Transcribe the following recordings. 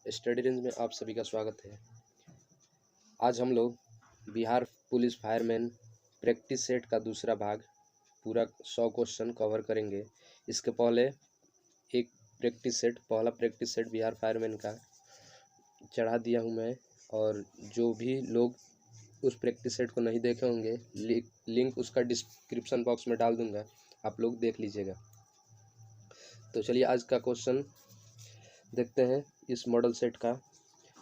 Study range में आप सभी का स्वागत है। आज हम लोग Bihar police fireman practice set का दूसरा भाग पूरा 100 क्वेश्चन कवर करेंगे। इसके पहले एक पहला प्रैक्टिस सेट बिहार फायरमैन का चढ़ा दिया हूं मैं, और जो भी लोग उस प्रैक्टिस सेट को नहीं देखे होंगे लिंक उसका डिस्क्रिप्शन बॉक्स में डाल दूंगा, आप लोग देख लीजिएगा। तो चलिए आज का क्वेश्चन देखते हैं। इस मॉडल सेट का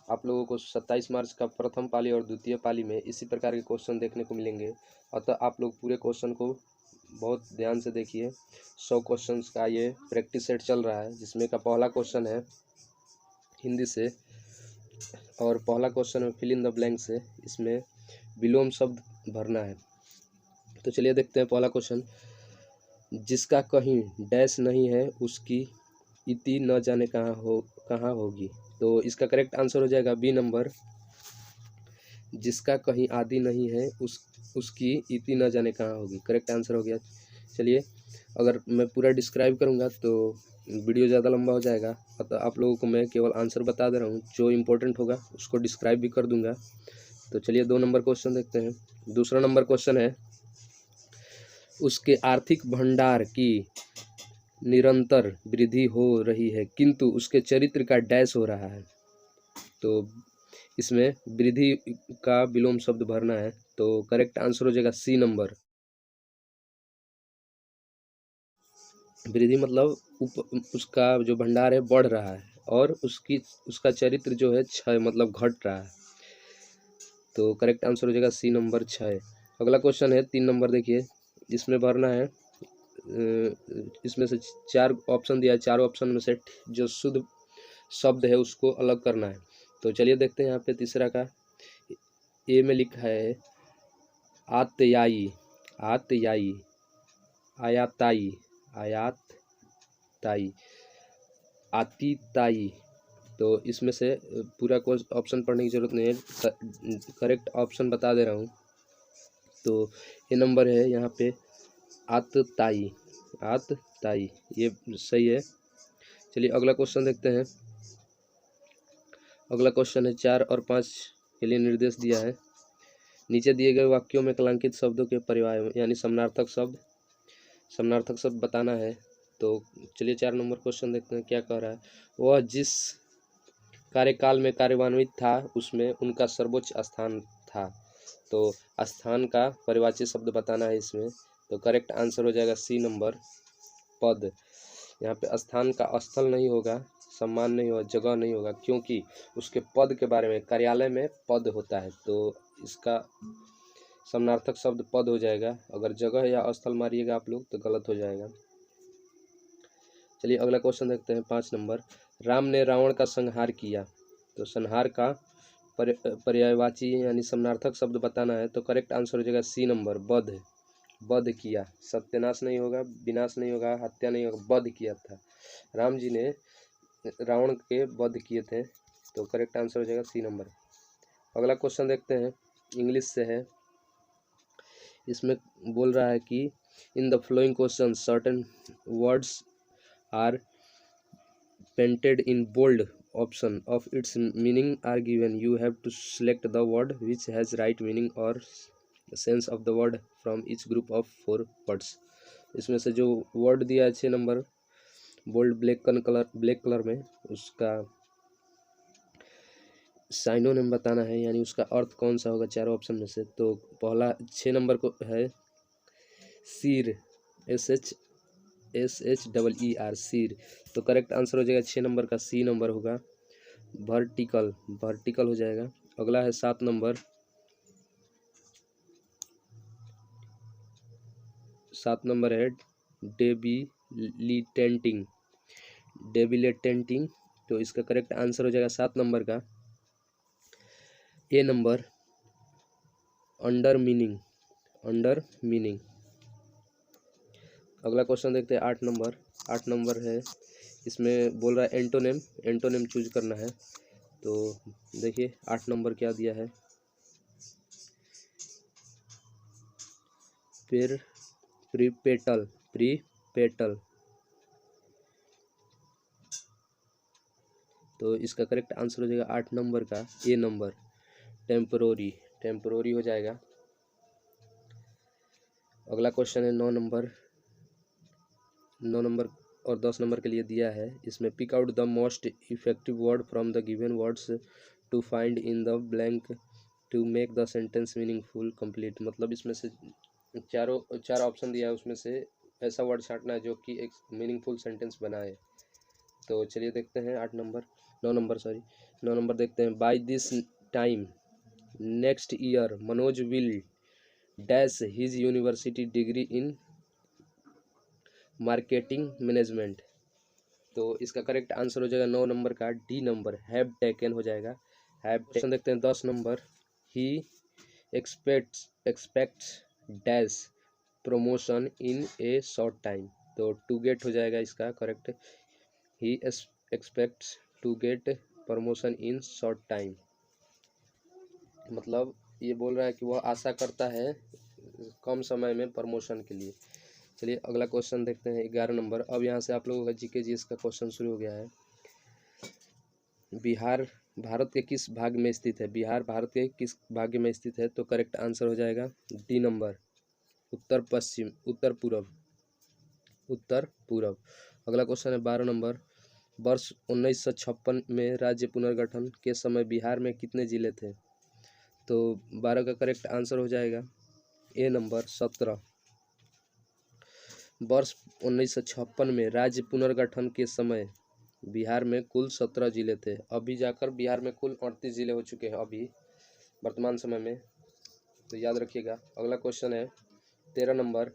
आप लोगों को 27 मार्च का प्रथम पाली और द्वितीय पाली में इसी प्रकार के क्वेश्चन देखने को मिलेंगे, अतः आप लोग पूरे क्वेश्चन को बहुत ध्यान से देखिए। 100 क्वेश्चंस का ये प्रैक्टिस सेट चल रहा है, जिसमें का पहला क्वेश्चन है हिंदी से और पहला क्वेश्चन है फिल इन द ब्लैंक से। इसमें विलोम शब्द भरना है। तो चलिए देखते हैं पहला क्वेश्चन। जिसका कहीं डैश नहीं है उसकी इति न जाने कहाँ होगी। तो इसका करेक्ट आंसर हो जाएगा बी नंबर। जिसका कहीं आदि नहीं है उसकी इति न जाने कहाँ होगी, करेक्ट आंसर हो गया। चलिए अगर मैं पूरा डिस्क्राइब करूँगा तो वीडियो ज़्यादा लंबा हो जाएगा, अतः आप लोगों को मैं केवल आंसर बता दे रहा हूँ, जो इम्पोर्टेंट होगा उसको डिस्क्राइब भी कर दूंगा। तो चलिए 2 नंबर क्वेश्चन देखते हैं। दूसरा नंबर क्वेश्चन है उसके आर्थिक भंडार की निरंतर वृद्धि हो रही है किंतु उसके चरित्र का डैश हो रहा है। तो इसमें वृद्धि का विलोम शब्द भरना है। तो करेक्ट आंसर हो जाएगा सी नंबर। वृद्धि मतलब उसका जो भंडार है बढ़ रहा है और उसका चरित्र जो है क्षय मतलब घट रहा है। तो करेक्ट आंसर हो जाएगा सी नंबर 6। अगला क्वेश्चन है 3 नंबर, देखिए इसमें भरना है। इसमें से 4 ऑप्शन दिया है, 4 ऑप्शन में से जो शुद्ध शब्द है उसको अलग करना है। तो चलिए देखते हैं। यहाँ पे तीसरा का ए में लिखा है आतयाई, आतयाई, आयाताई, आयाताई, आतिताई। तो इसमें से पूरा कोई ऑप्शन पढ़ने की जरूरत नहीं है, करेक्ट ऑप्शन बता दे रहा हूँ। तो ये नंबर है यहाँ पे आतताई, आतताई, ये सही है। चलिए अगला क्वेश्चन देखते हैं। अगला क्वेश्चन है 4 और 5 के लिए निर्देश दिया है। नीचे दिए गए वाक्यों में कलंकित शब्दों के पर्याय यानी समानार्थक शब्द बताना है। तो चलिए 4 नंबर क्वेश्चन देखते हैं क्या कह रहा है। वह जिस कार्यकाल में कार्यान्वित था उसमें उनका सर्वोच्च स्थान था। तो स्थान का परिवाची शब्द बताना है इसमें। तो करेक्ट आंसर हो जाएगा सी नंबर पद। यहाँ पे स्थान का स्थल नहीं होगा, सम्मान नहीं होगा, जगह नहीं होगा, क्योंकि उसके पद के बारे में, कार्यालय में पद होता है, तो इसका समानार्थक शब्द पद हो जाएगा। अगर जगह या स्थल मारिएगा आप लोग तो गलत हो जाएगा। चलिए अगला क्वेश्चन देखते हैं 5 नंबर। राम ने रावण का संहार किया। तो संहार का पर्यायवाची यानी समानार्थक शब्द बताना है। तो करेक्ट आंसर हो जाएगा सी नंबर वध। वध किया, सत्यानाश नहीं होगा, विनाश नहीं होगा, हत्या नहीं होगा, वध किया था। राम जी ने रावण के वध किए थे। तो करेक्ट आंसर हो जाएगा सी नंबर। अगला क्वेश्चन देखते हैं, इंग्लिश से है। इसमें बोल रहा है कि in the flowing question certain words are painted in bold option of its meaning are given. You have to select the word which has right meaning or sense of the word from each group of 4 words. इसमें से जो word दिया है 6 number bold black colour में, उसका synonym बताना है, यानी उसका अर्थ कौन सा होगा चारों ऑप्शन में से। तो पहला 6 नंबर को है सीर, SHEER, सीर। तो करेक्ट आंसर हो जाएगा 6 नंबर का सी नंबर होगा वर्टिकल, वर्टिकल हो जाएगा। अगला है 7 नंबर। 7 नंबर है डेबिलिटेंटिंग, डेबिलिटेंटिंग। तो इसका करेक्ट आंसर हो जाएगा 7 नंबर का A number under meaning, under meaning. अगला क्वेश्चन देखते हैं 8 नंबर। 8 नंबर है, इसमें बोल रहा है एंटोनिम, एंटोनिम चूज करना है। तो देखिए 8 नंबर क्या दिया है, फिर प्रीपेटल, प्रीपेटल। तो इसका करेक्ट आंसर हो जाएगा 8 नंबर का ए नंबर, टेम्परोरी, टेम्परोरी हो जाएगा। अगला क्वेश्चन है 9 नंबर और 10 नंबर के लिए दिया है। इसमें pick out the most effective word from the given words to find in the blank to make the sentence meaningful complete. मतलब इसमें से चार ऑप्शन दिया है, उसमें से ऐसा वर्ड छांटना है जो कि एक मीनिंगफुल सेंटेंस बनाए। तो चलिए देखते हैं 9 नंबर देखते हैं। By this time next year Manoj will dash his university degree in marketing management. तो इसका करेक्ट आंसर हो जाएगा 9 नंबर का डी नंबर, हैव टेकन हो जाएगा। हैव टेकन देखते हैं 10 number. He expects dash promotion in a short time. तो टू गेट हो जाएगा इसका correct. He expects to get promotion in short time, मतलब ये बोल रहा है कि वह आशा करता है कम समय में प्रमोशन के लिए। चलिए अगला क्वेश्चन देखते हैं 11 नंबर। अब यहाँ से आप लोगों का जीके जीएस का क्वेश्चन शुरू हो गया है। बिहार भारत के किस भाग में स्थित है? बिहार भारत के किस भाग में स्थित है? तो करेक्ट आंसर हो जाएगा डी नंबर, उत्तर पश्चिम, उत्तर पूरब। अगला क्वेश्चन है 12 नंबर। वर्ष 1956 में राज्य पुनर्गठन के समय बिहार में कितने जिले थे? तो 12 का करेक्ट आंसर हो जाएगा ए नंबर 17। वर्ष 1956 में राज्य पुनर्गठन के समय बिहार में कुल 17 जिले थे। अभी जाकर बिहार में कुल 38 जिले हो चुके हैं अभी वर्तमान समय में, तो याद रखिएगा। अगला क्वेश्चन है 13 नंबर।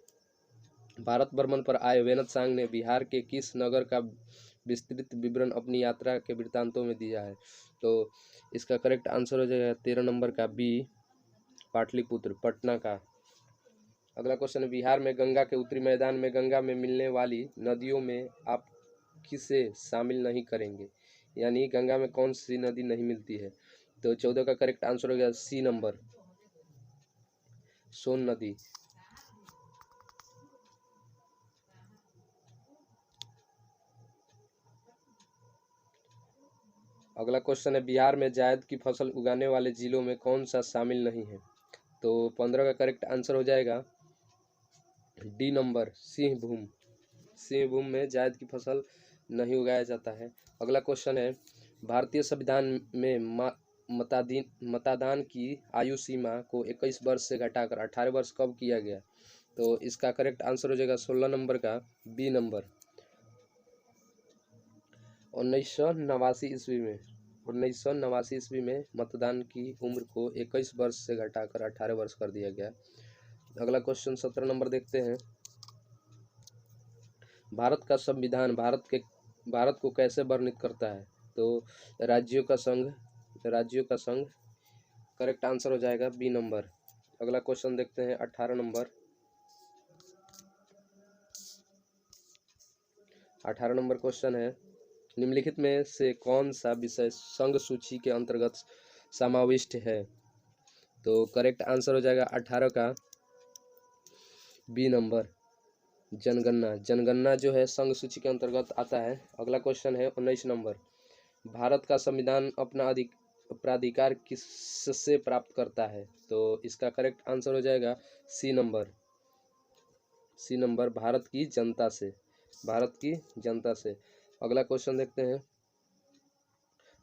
भारत भ्रमण पर आए वेनत सांग ने बिहार के किस नगर का विस्तृत विवरण अपनी यात्रा के वृत्तांतों में दिया है? तो इसका करेक्ट आंसर हो जाएगा 13 नंबर का बी, पाटलिपुत्र, पटना का। अगला क्वेश्चन है बिहार में गंगा के उत्तरी मैदान में गंगा में मिलने वाली नदियों में आप किसे शामिल नहीं करेंगे? यानी गंगा में कौन सी नदी नहीं मिलती है? तो 14 का करेक्ट आंसर हो गया सी नंबर, सोन नदी। अगला क्वेश्चन है बिहार में जायद की फसल उगाने वाले जिलों में कौन सा शामिल नहीं है? तो 15 का करेक्ट आंसर हो जाएगा डी नंबर, सिंहभूम में जायद की फसल नहीं उगाया जाता है। अगला क्वेश्चन है भारतीय संविधान में मतदान की आयु सीमा को 21 वर्ष से घटाकर 18 वर्ष कब किया गया? तो इसका करेक्ट आंसर हो जाएगा 16 नंबर का बी नंबर, 1989 ईस्वी में मतदान की उम्र को 21 वर्ष से घटाकर 18 वर्ष कर दिया गया। अगला क्वेश्चन 17 नंबर देखते हैं। भारत का संविधान भारत को कैसे वर्णित करता है? तो राज्यों का संघ करेक्ट आंसर हो जाएगा बी नंबर। अगला क्वेश्चन देखते हैं 18 नंबर। 18 नंबर क्वेश्चन है निम्नलिखित में से कौन सा विषय संघ सूची के अंतर्गत समाविष्ट है? तो करेक्ट आंसर हो जाएगा 18 का बी नंबर, जनगणना जो है संघ सूची के अंतर्गत आता है। अगला क्वेश्चन है 19 नंबर। भारत का संविधान अपना प्राधिकार किससे प्राप्त करता है? तो इसका करेक्ट आंसर हो जाएगा सी नंबर, भारत की जनता से। अगला क्वेश्चन देखते हैं।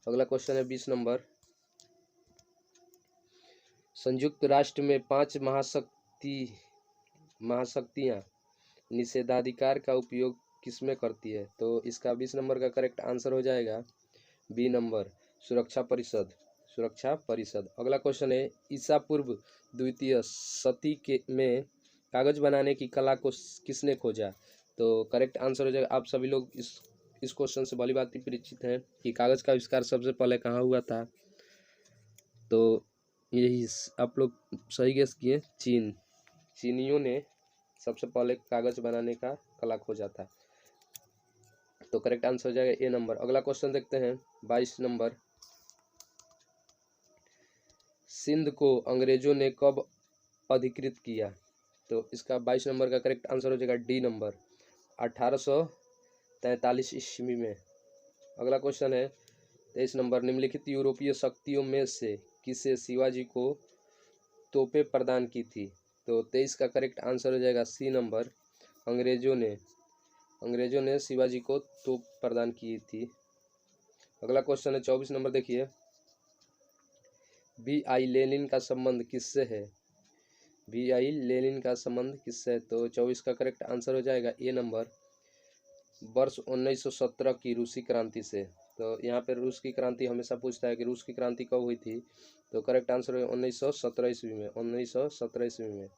अगला क्वेश्चन है 20 नंबर। संयुक्त राष्ट्र में 5 महाशक्तियां निषेधाधिकार का उपयोग किसमें करती है? तो इसका 20 नंबर का करेक्ट आंसर हो जाएगा बी नंबर, सुरक्षा परिषद। अगला क्वेश्चन है ईसा पूर्व द्वितीय शती में कागज बनाने की कला को किसने खोजा? तो करेक्ट आंसर हो जाएगा, आप सभी लोग इस क्वेश्चन से भली भांति परिचित हैं कि कागज का आविष्कार सबसे पहले कहाँ हुआ था? तो यही आप लोग सही गेस किए, चीनियों ने सबसे पहले कागज बनाने का कला खोजा था। तो करेक्ट आंसर हो जाएगा ए नंबर। अगला क्वेश्चन देखते हैं 22 नंबर। सिंध को अंग्रेजों ने कब अधिकृत किया? तो इसका 22 नंबर का करेक्ट आंसर हो जाएगा डी नंबर, 1843 ईस्वी में। अगला क्वेश्चन है 23 नंबर, निम्नलिखित यूरोपीय शक्तियों में से किसे शिवाजी को तोपें प्रदान की थी? तो 23 का करेक्ट आंसर हो जाएगा सी नंबर, अंग्रेजों ने शिवाजी को तोप प्रदान की थी। अगला क्वेश्चन है 24 नंबर, देखिए बी.आई. लेनिन का संबंध किससे है? बी.आई. लेनिन का संबंध किससे है? तो 24 का करेक्ट आंसर हो जाएगा ए नंबर, वर्ष 1917 की रूसी क्रांति से। तो यहाँ पर रूस की क्रांति हमेशा पूछता है कि रूस की क्रांति कब हुई थी, तो करेक्ट आंसर है 1917 ईस्वी में, 1917 ईस्वी में।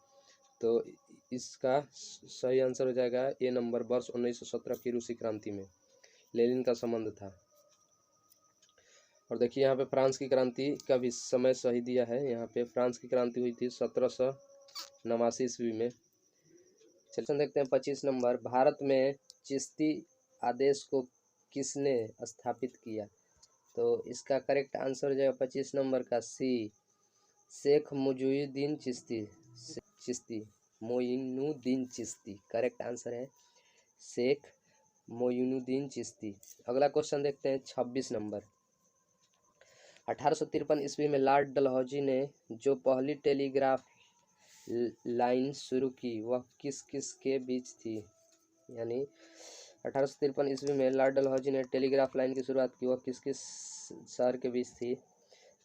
तो इसका सही आंसर हो जाएगा ए नंबर, वर्ष 1917 की रूसी क्रांति में लेनिन का संबंध था। और देखिए यहाँ पे फ्रांस की क्रांति का भी समय सही दिया है। यहाँ पे फ्रांस की क्रांति हुई थी 1789 ईस्वी में। चलिए देखते हैं 25 नंबर, भारत में चिश्ती आदेश को किसने स्थापित किया? तो इसका करेक्ट आंसर हो जाएगा 25 नंबर का सी, शेख मुजुद्दीन चिश्ती, मोइनुद्दीन चिश्ती। करेक्ट आंसर है शेख मोइनुद्दीन चिश्ती। अगला क्वेश्चन देखते हैं 26 नंबर, 1853 ईस्वी में लॉर्ड डलहौजी ने जो पहली टेलीग्राफ लाइन शुरू की वह किस किस के बीच थी? यानी 1853 ईस्वी में लॉर्ड डलहौजी ने टेलीग्राफ लाइन की शुरुआत की, वह किस किस शहर के बीच थी?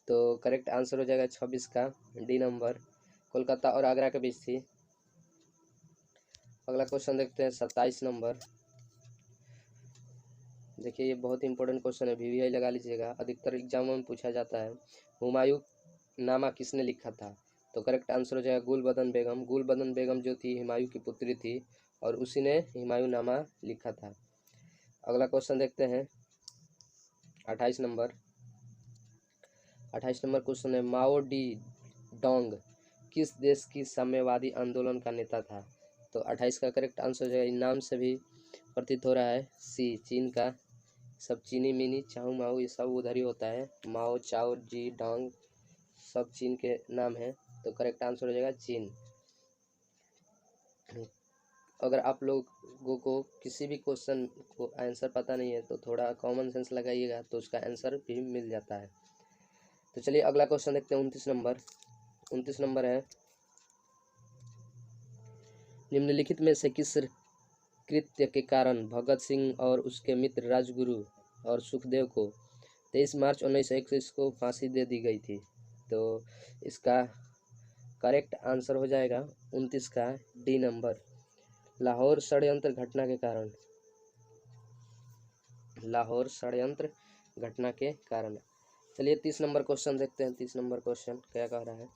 तो करेक्ट आंसर हो जाएगा 26 का डी नंबर, कोलकाता और आगरा के बीच थी। अगला क्वेश्चन देखते हैं 27 नंबर, देखिए ये बहुत इंपॉर्टेंट क्वेश्चन है, वीवीआई लगा लीजिएगा, अधिकतर एग्जामों में पूछा जाता है। हुमायूं नामा किसने लिखा था? तो करेक्ट आंसर हो जाएगा गुलबदन बेगम। गुलबदन बेगम जो थी हुमायूं की पुत्री थी और उसी ने हुमायूं नामा लिखा था। अगला क्वेश्चन देखते हैं 28 नंबर, 28 नंबर क्वेश्चन है, माओ डी डोंग किस देश की साम्यवादी आंदोलन का नेता था? तो 28 का करेक्ट आंसर हो जाएगा, नाम से भी प्रतीत हो रहा है सी, चीन का। सब चीनी मिनी चाऊ माऊ ये सब उधर ही होता है, माओ चाओ जी डोंग सब चीन के नाम है। तो करेक्ट आंसर हो जाएगा चीन। अगर आप लोगों को किसी भी क्वेश्चन को आंसर पता नहीं है तो थोड़ा कॉमन सेंस लगाइएगा तो उसका आंसर भी मिल जाता है। तो चलिए अगला क्वेश्चन देखते हैं 29 नंबर। 29 नंबर है, निम्नलिखित में से किस कृत्य के कारण भगत सिंह और उसके मित्र राजगुरु और सुखदेव को 23 मार्च 1921 को फांसी दे दी गई थी? तो इसका करेक्ट आंसर हो जाएगा 29 का डी नंबर, लाहौर षड्यंत्र घटना के कारण। लाहौर षड्यंत्र घटना के कारण। चलिए 30 नंबर क्वेश्चन देखते हैं। 30 नंबर क्वेश्चन क्या कह रहा है,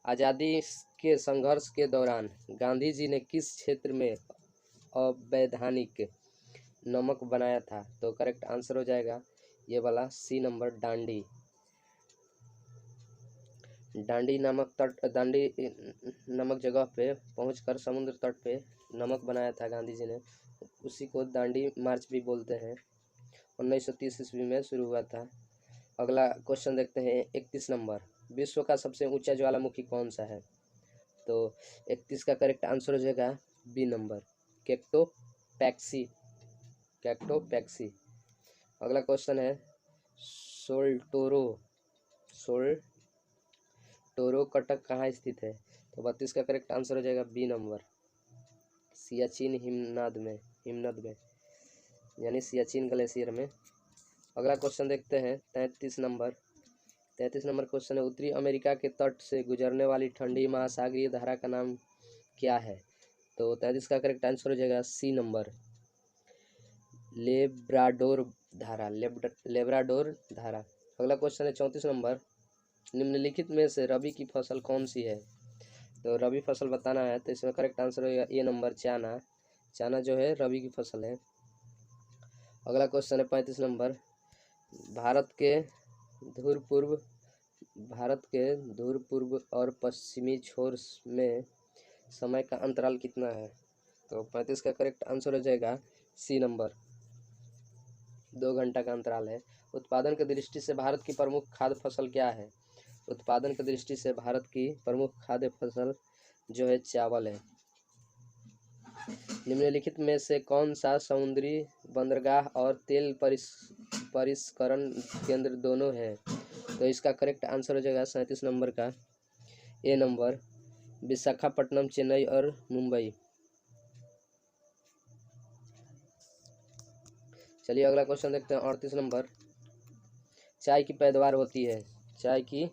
आज़ादी के संघर्ष के दौरान गांधी जी ने किस क्षेत्र में अवैधानिक नमक बनाया था? तो करेक्ट आंसर हो जाएगा ये वाला सी नंबर, डांडी। डांडी नामक जगह पे पहुंचकर समुद्र तट पे नमक बनाया था गांधी जी ने, उसी को दांडी मार्च भी बोलते हैं। 1930 ईस्वी में शुरू हुआ था। अगला क्वेश्चन देखते हैं 31 नंबर, विश्व का सबसे ऊंचा ज्वालामुखी कौन सा है? तो 31 का करेक्ट आंसर हो जाएगा बी नंबर, कैक्टोपैक्सी। अगला क्वेश्चन है सोल्टोरो कटक कहाँ स्थित है? तो 32 का करेक्ट आंसर हो जाएगा बी नंबर, सियाचिन हिमनद में यानी सियाचिन ग्लेशियर में। अगला क्वेश्चन देखते हैं 33 नंबर। 33 नंबर क्वेश्चन है, उत्तरी अमेरिका के तट से गुजरने वाली ठंडी महासागरीय धारा का नाम क्या है? तो 33 का करेक्ट आंसर हो जाएगा सी नंबर, लेब्राडोर धारा। अगला क्वेश्चन है 34 नंबर, निम्नलिखित में से रबी की फसल कौन सी है? तो रबी फसल बताना है, तो इसमें करेक्ट आंसर होगा ए नंबर, चाना जो है रबी की फसल है। अगला क्वेश्चन है 35 नंबर, भारत के धूर पूर्व और पश्चिमी छोर में समय का अंतराल कितना है? तो 35 का करेक्ट आंसर हो जाएगा सी नंबर, 2 घंटा का अंतराल है। उत्पादन की दृष्टि से भारत की प्रमुख खाद्य फसल क्या है? उत्पादन की दृष्टि से भारत की प्रमुख खाद्य फसल जो है चावल है। निम्नलिखित में से कौन सा समुद्री बंदरगाह और तेल परिष्करण केंद्र दोनों हैं। तो इसका करेक्ट आंसर हो जाएगा 37 नंबर का ए नंबर, विशाखापट्टनम, चेन्नई और मुंबई। चलिए अगला क्वेश्चन देखते हैं 38 नंबर। चाय की पैदावार होती है, चाय की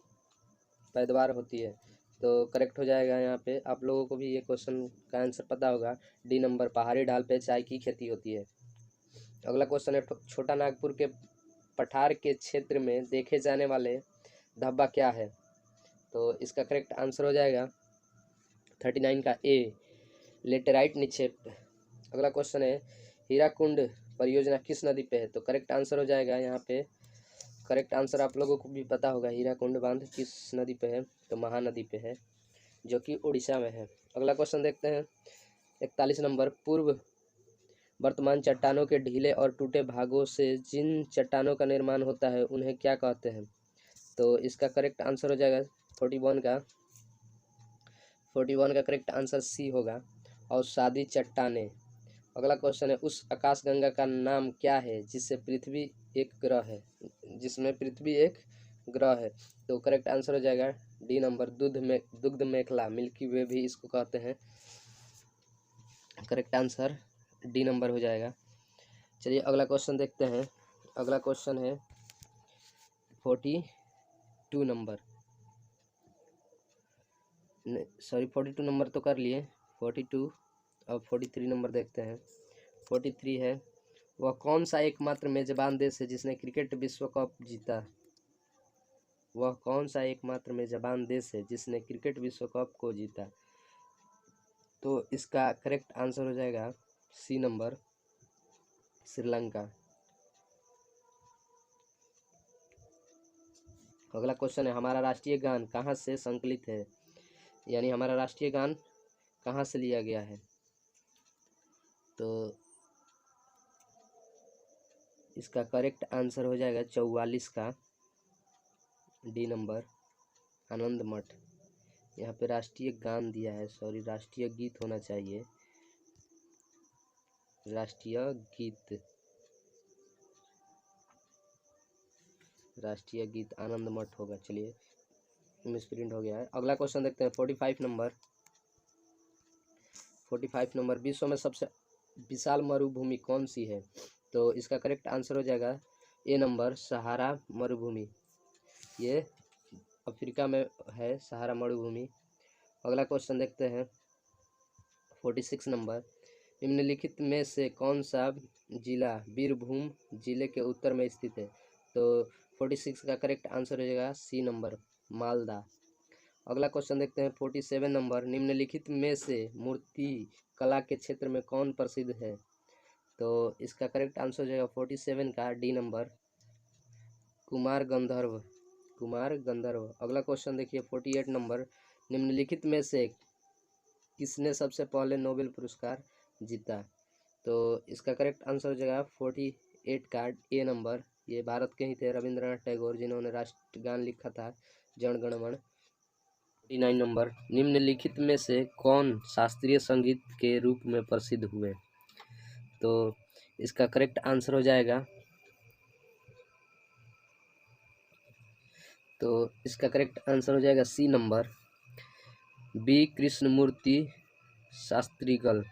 पैदावार होती है, तो करेक्ट हो जाएगा यहाँ पे। आप लोगों को भी ये क्वेश्चन का आंसर पता होगा, डी नंबर, पहाड़ी ढाल पे चाय की खेती होती है। अगला क्वेश्चन है छोटा नागपुर के पठार के क्षेत्र में देखे जाने वाले धब्बा क्या है? तो इसका करेक्ट आंसर हो जाएगा 39 का ए, लेटेराइट निक्षेप। अगला क्वेश्चन है हीराकुंड परियोजना किस नदी पे है? तो करेक्ट आंसर हो जाएगा यहाँ पे, करेक्ट आंसर आप लोगों को भी पता होगा, हीराकुंड बांध किस नदी पे है? तो महानदी पे है, जो कि उड़ीसा में है। अगला क्वेश्चन देखते हैं 41 नंबर। पूर्व वर्तमान चट्टानों के ढीले और टूटे भागों से जिन चट्टानों का निर्माण होता है उन्हें क्या कहते हैं? तो इसका करेक्ट आंसर हो जाएगा 41 का करेक्ट आंसर सी होगा, अवसादी चट्टानें। अगला क्वेश्चन है उस आकाशगंगा का नाम क्या है जिससे पृथ्वी एक ग्रह है, जिसमें पृथ्वी एक ग्रह है? तो करेक्ट आंसर हो जाएगा डी नंबर, दुग्ध मेखला, मिल्की वे भी इसको कहते हैं। करेक्ट आंसर डी नंबर हो जाएगा। चलिए अगला क्वेश्चन देखते हैं। अगला क्वेश्चन है 42 नंबर, सॉरी 42 नंबर तो कर लिए, 42, अब 43 नंबर देखते हैं। 43 है वह कौन सा एकमात्र मेजबान देश है जिसने क्रिकेट विश्व कप जीता? वह कौन सा एकमात्र मेजबान देश है जिसने क्रिकेट विश्व कप को जीता? तो इसका करेक्ट आंसर हो जाएगा सी नंबर, श्रीलंका। अगला क्वेश्चन है हमारा राष्ट्रीय गान कहाँ से संकलित है, यानी हमारा राष्ट्रीय गान कहाँ से लिया गया है? तो इसका करेक्ट आंसर हो जाएगा 44 का डी नंबर, आनंद मठ। यहाँ पे राष्ट्रीय गान दिया है, सॉरी राष्ट्रीय गीत होना चाहिए, राष्ट्रीय गीत आनंद मठ होगा। चलिए मिसप्रिंट हो गया है। अगला क्वेश्चन देखते हैं 45 नंबर। 45 नंबर, विश्व में सबसे विशाल मरुभूमि कौन सी है? तो इसका करेक्ट आंसर हो जाएगा ए नंबर, सहारा मरुभूमि। ये अफ्रीका में है, सहारा मरुभूमि। अगला क्वेश्चन देखते हैं 46 नंबर। निम्नलिखित में से कौन सा जिला बीरभूम जिले के उत्तर में स्थित है? तो 46 का करेक्ट आंसर हो जाएगा सी नंबर, मालदा। अगला क्वेश्चन देखते हैं 47 नंबर। निम्नलिखित में से मूर्ति कला के क्षेत्र में कौन प्रसिद्ध है? तो इसका करेक्ट आंसर हो जाएगा 47 का डी नंबर, कुमार गंधर्व। अगला क्वेश्चन देखिए 48 नंबर। निम्नलिखित में से किसने सबसे पहले नोबेल पुरस्कार जीता? तो इसका करेक्ट आंसर हो जाएगा 48 का ए नंबर, ये भारत के ही थे, रविंद्रनाथ टैगोर, जिन्होंने राष्ट्रगान लिखा था जन गण मन। 49 नंबर। निम्नलिखित में से कौन शास्त्रीय संगीत के रूप में प्रसिद्ध हुए? तो इसका करेक्ट आंसर हो जाएगा, तो इसका करेक्ट आंसर हो जाएगा सी नंबर, बी कृष्णमूर्ति शास्त्रीगल।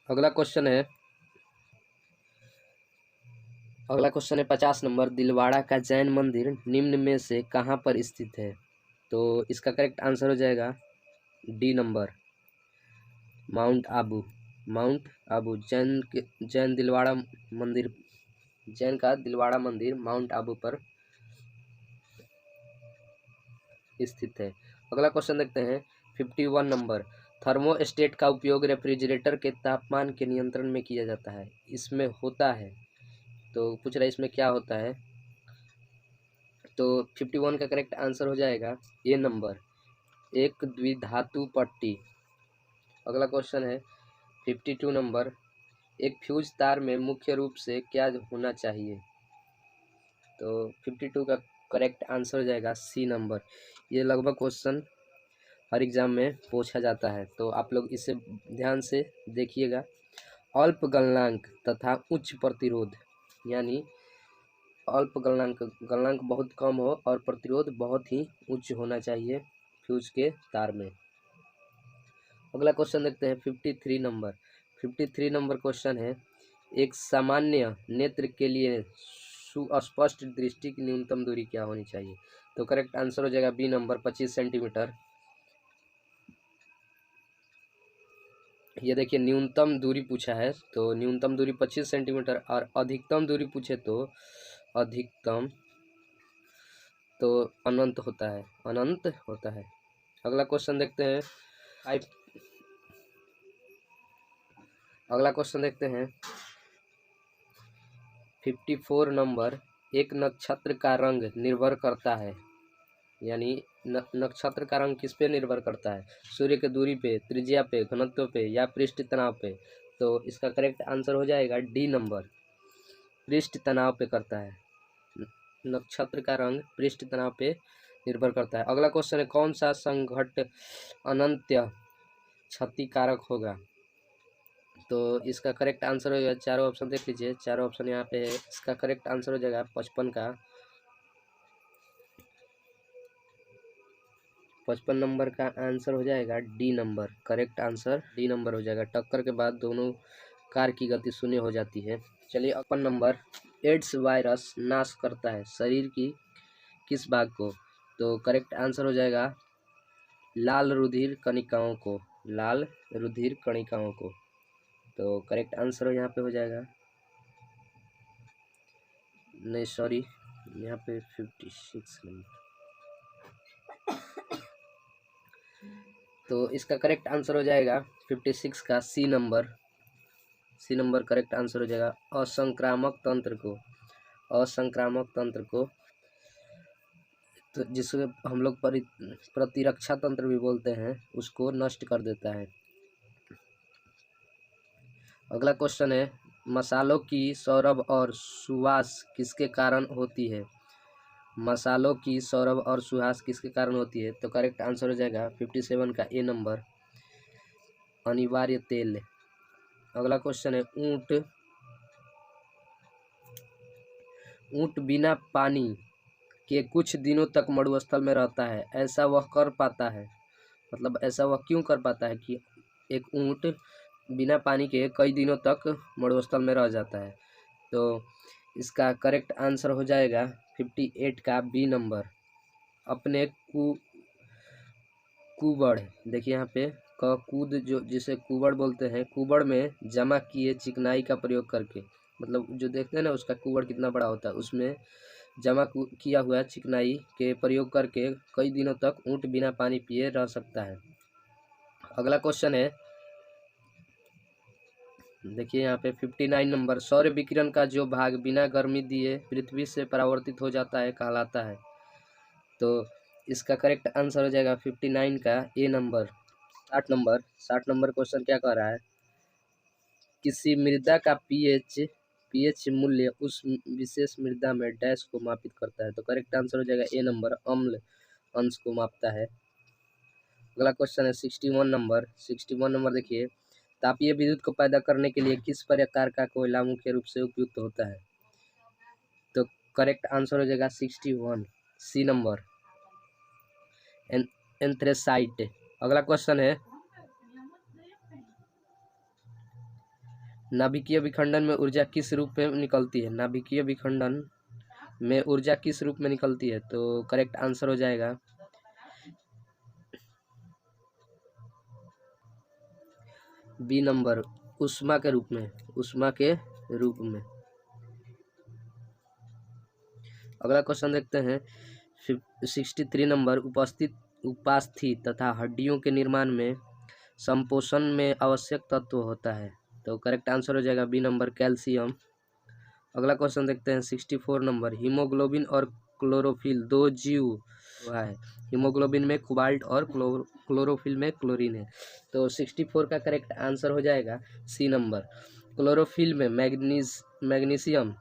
अगला क्वेश्चन है 50 नंबर। दिलवाड़ा का जैन मंदिर निम्न में से कहाँ पर स्थित है? तो इसका करेक्ट आंसर हो जाएगा D number, mount Abu. Jain Dilwara मंदिर, जैन का दिलवाड़ा मंदिर माउंट आबू पर स्थित है। अगला क्वेश्चन देखते हैं 51 नंबर। थर्मोस्टेट का उपयोग रेफ्रिजरेटर के तापमान के नियंत्रण में किया जाता है, इसमें होता है, तो पूछ रहा है इसमें क्या होता है? तो 51 का करेक्ट आंसर हो जाएगा ए नंबर, एक द्विधातु पट्टी। अगला क्वेश्चन है 52 नंबर। एक फ्यूज तार में मुख्य रूप से क्या होना चाहिए? तो 52 का करेक्ट आंसर हो जाएगा सी नंबर। ये लगभग क्वेश्चन हर एग्ज़ाम में पूछा जाता है, तो आप लोग इसे ध्यान से देखिएगा अल्प गलनांक तथा उच्च प्रतिरोध, यानी अल्प गलनांक बहुत कम हो और प्रतिरोध बहुत ही उच्च होना चाहिए फ्यूज के तार में। अगला क्वेश्चन देखते हैं 53 नंबर क्वेश्चन है, एक सामान्य नेत्र के लिए सुस्पष्ट दृष्टि की न्यूनतम दूरी क्या होनी चाहिए? तो करेक्ट आंसर हो जाएगा बी नंबर 25 सेंटीमीटर। ये देखिए न्यूनतम दूरी पूछा है तो न्यूनतम दूरी 25 सेंटीमीटर और अधिकतम दूरी पूछे तो अधिकतम तो अनंत होता है। अगला क्वेश्चन देखते हैं अगला क्वेश्चन देखते हैं 54 नंबर, एक नक्षत्र का रंग निर्भर करता है, यानी नक्षत्र का रंग किस पे निर्भर करता है? सूर्य के दूरी पे, त्रिज्या पे, घनत्व पे या पृष्ठ तनाव पे? तो इसका करेक्ट आंसर हो जाएगा डी नंबर, पृष्ठ तनाव पे करता है। नक्षत्र का रंग पृष्ठ तनाव पे निर्भर करता है। अगला क्वेश्चन है, कौन सा संघट्ट अनंत क्षतिकारक होगा? तो इसका करेक्ट आंसर हो जाएगा, चारों ऑप्शन देख लीजिए, चारों ऑप्शन यहाँ पे है। इसका करेक्ट आंसर हो जाएगा 55 नंबर का आंसर हो जाएगा D number, correct answer D number हो जाएगा। टक्कर के बाद दोनों कार की गति शून्य हो जाती है। चलिए 56 नंबर, एड्स वायरस नाश करता है शरीर की किस भाग को? तो करेक्ट आंसर हो जाएगा लाल रुधिर कणिकाओं को, लाल रुधिर कणिकाओं को। तो करेक्ट आंसर यहाँ पे हो जाएगा, नहीं सॉरी यहाँ पे 56 नंबर। तो इसका करेक्ट आंसर हो जाएगा 56 का सी नंबर करेक्ट आंसर हो जाएगा। असंक्रामक तंत्र को तो जिसको हम लोग प्रतिरक्षा तंत्र भी बोलते हैं, उसको नष्ट कर देता है। अगला क्वेश्चन है, मसालों की सौरभ और सुवास किसके कारण होती है? मसालों की सौरभ और सुवास किसके कारण होती है? तो करेक्ट आंसर हो जाएगा 57 का ए नंबर, अनिवार्य तेल। अगला क्वेश्चन है, ऊंट बिना पानी के कुछ दिनों तक मरुस्थल में रहता है, ऐसा वह कर पाता है, मतलब ऐसा वह क्यों कर पाता है कि एक ऊंट बिना पानी के कई दिनों तक मरुस्थल में रह जाता है? तो इसका करेक्ट आंसर हो जाएगा 58 का बी नंबर, अपने कुबड़, देखिए यहाँ पे कूद जो जिसे कुबड़ बोलते हैं, कुबड़ में जमा किए चिकनाई का प्रयोग करके, मतलब जो देखते हैं ना उसका कुबड़ कितना बड़ा होता है, उसमें जमा किया हुआ चिकनाई के प्रयोग करके कई दिनों तक ऊंट बिना पानी पिए रह सकता है। अगला क्वेश्चन है, देखिए यहाँ पे 59 नंबर, सौर विकिरण का जो भाग बिना गर्मी दिए पृथ्वी से परावर्तित हो जाता है कहलाता है? तो इसका करेक्ट आंसर हो जाएगा 59 का ए नंबर, 60 नंबर क्वेश्चन क्या कह रहा है, किसी मृदा का पीएच मूल्य उस विशेष मृदा में डैश को मापित करता है? तो करेक्ट आंसर हो जाएगा ए नंबर, अम्ल अंश को मापता है। अगला क्वेश्चन है 61 नंबर देखिए, तापीय विद्युत को पैदा करने के लिए किस प्रकार का कोयला मुख्य रूप से उपयुक्त होता है? तो करेक्ट आंसर हो जाएगा 61 सी नंबर, एंथ्रेसाइट। अगला क्वेश्चन है, नाभिकीय विखंडन में ऊर्जा किस रूप में निकलती है? नाभिकीय विखंडन में ऊर्जा किस रूप में निकलती है? तो करेक्ट आंसर हो जाएगा बी नंबर, ऊष्मा के रूप में। अगला क्वेश्चन देखते हैं 63 नंबर, उपास्थि तथा हड्डियों के निर्माण में संपोषण में आवश्यक तत्व होता है? तो करेक्ट आंसर हो जाएगा बी नंबर, कैल्शियम। अगला क्वेश्चन देखते हैं 64 नंबर, हीमोग्लोबिन और क्लोरोफिल दो जीव है, हीमोग्लोबिन में कोबाल्ट और क्लोरोफिल में क्लोरीन है। तो 64 का करेक्ट आंसर हो जाएगा सी नंबर, क्लोरोफिल में मैग्नीशियम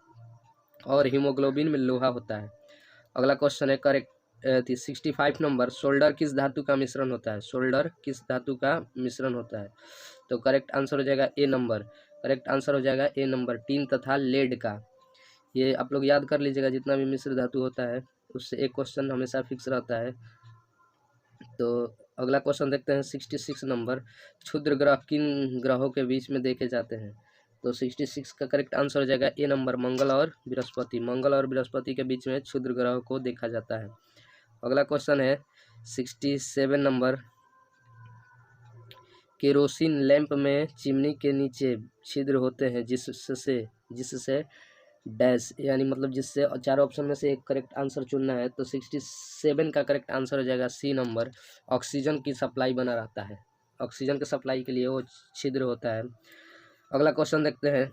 और हीमोग्लोबिन में लोहा होता है। अगला क्वेश्चन है करेक्ट 65 नंबर, सोल्डर किस धातु का मिश्रण होता है? तो करेक्ट आंसर हो जाएगा ए नंबर, करेक्ट आंसर हो जाएगा ए नंबर, टीन तथा लेड का। ये आप लोग याद कर लीजिएगा, जितना भी मिश्र धातु होता है उससे एक क्वेश्चन हमेशा फिक्स रहता है। तो अगला क्वेश्चन देखते हैं 66 नंबर, क्षुद्र ग्रह किन ग्रहों के बीच में देखे जाते हैं? तो 66 का करेक्ट आंसर हो जाएगा ए नंबर, मंगल और बृहस्पति। मंगल और बृहस्पति के बीच में क्षुद्र ग्रहों को देखा जाता है। अगला क्वेश्चन है 67 नंबर, केरोसिन लैंप में चिमनी के नीचे छिद्र होते हैं जिससे डैश, यानी मतलब जिससे चारों ऑप्शन में से एक करेक्ट आंसर चुनना है। तो 67 का करेक्ट आंसर हो जाएगा सी नंबर, ऑक्सीजन की सप्लाई बना रहता है, ऑक्सीजन के सप्लाई के लिए वो छिद्र होता है। अगला क्वेश्चन देखते हैं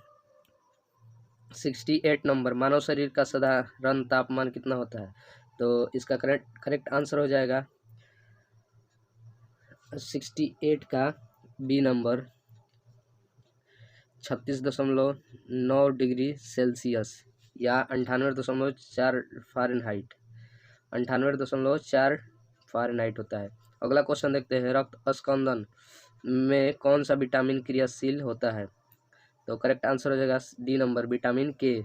68 नंबर, मानव शरीर का साधारण तापमान कितना होता है? तो इसका करेक्ट आंसर हो जाएगा 68 का बी नंबर, 36.9 डिग्री सेल्सियस या 98.4 फ़ारेनहाइट, 98.4 फ़ारेनहाइट होता है। अगला क्वेश्चन देखते हैं, रक्त स्कंदन में कौन सा विटामिन क्रियाशील होता है? तो करेक्ट आंसर हो जाएगा डी नंबर, विटामिन के।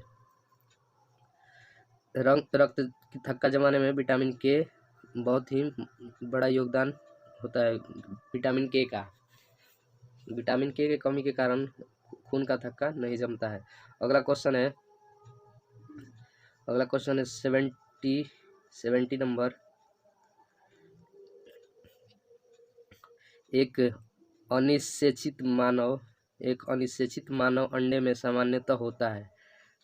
रक्त की थक्का जमाने में विटामिन के बहुत ही बड़ा योगदान होता है, विटामिन के का। विटामिन के की कमी के कारण खून का थक्का नहीं जमता है। अगला क्वेश्चन है 70 नंबर, एक अनिषेचित मानव अंडे में सामान्यतः होता है।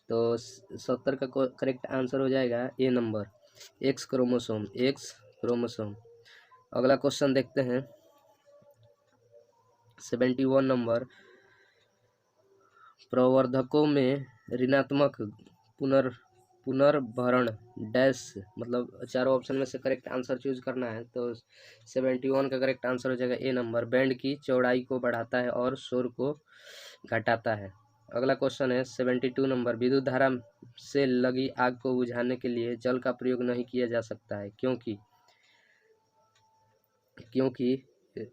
तो 70 का करेक्ट आंसर हो जाएगा ए नंबर, एक्स क्रोमोसोम। अगला क्वेश्चन देखते हैं 71 नंबर, प्रवर्धकों में ऋणात्मक पुनर्भरण डैश, मतलब चारों ऑप्शन में से करेक्ट आंसर चूज करना है। तो 71 का करेक्ट आंसर हो जाएगा ए नंबर, बैंड की चौड़ाई को बढ़ाता है और शोर को घटाता है। अगला क्वेश्चन है 72 नंबर, विद्युत धारा से लगी आग को बुझाने के लिए जल का प्रयोग नहीं किया जा सकता है, क्योंकि